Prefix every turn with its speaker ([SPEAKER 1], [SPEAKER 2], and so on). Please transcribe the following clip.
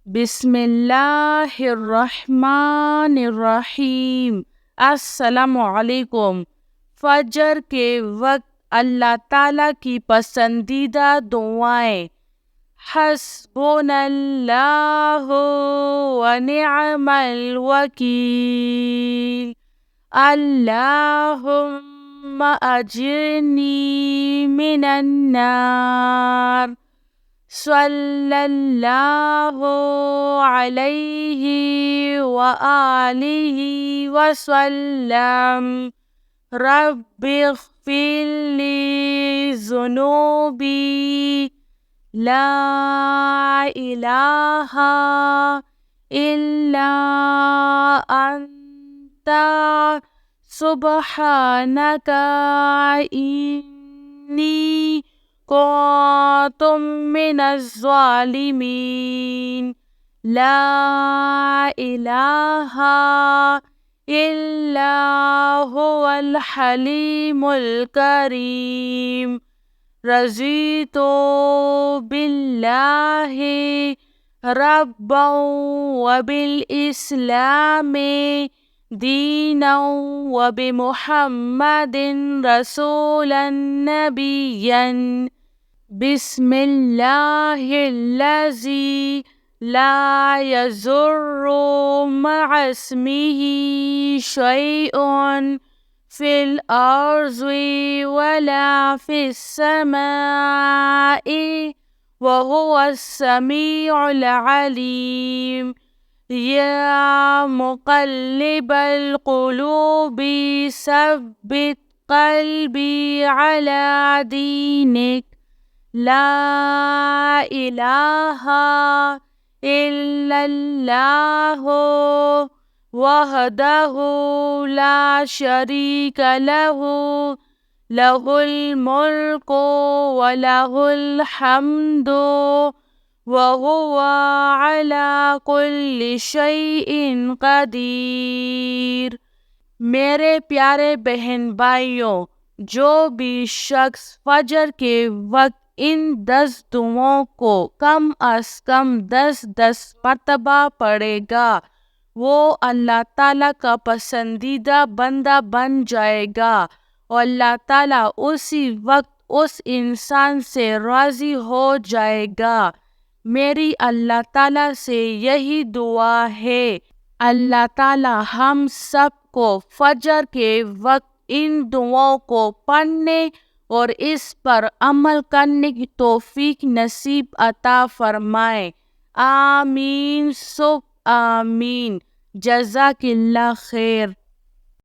[SPEAKER 1] بسم اللہ الرحمن الرحیم۔ السلام علیکم۔ فجر کے وقت اللہ تعالیٰ کی پسندیدہ دعائیں: حسبنا اللہ ونعم الوکیل، اللہم اجرنی من النار، صلی اللہ علیہ وآلہ وسلم، رب اغفر لی ذنوبی، لا الہ الا انت، سبحانک انی کنت من الظالمین، لا الہ الا هو الحلیم الکریم، رضیت باللہ ربا وبالاسلام دینا وبمحمد رسولا نبیا، بسم اللہ الذی لا یضر مع اسمہ شیء فی الارض ولا فی السماء وهو السمیع العلیم، یا مقلب القلوب ثبت قلبی علی دینک، لا الہ الا اللہ وحدہ لا شریک لہ، لہ الملک ولہ الحمد وہو علی کل شیء قدیر۔ میرے پیارے بہن بھائیوں، جو بھی شخص فجر کے وقت ان 10 دعاؤں کو کم از کم 10 مرتبہ پڑھے گا، وہ اللہ تعالیٰ کا پسندیدہ بندہ بن جائے گا، اور اللہ تعالیٰ اسی وقت اس انسان سے راضی ہو جائے گا۔ میری اللہ تعالیٰ سے یہی دعا ہے، اللہ تعالیٰ ہم سب کو فجر کے وقت ان دعاؤں کو پڑھنے اور اس پر عمل کرنے کی توفیق نصیب عطا فرمائے، آمین ثم آمین۔ جزاک اللہ خیر۔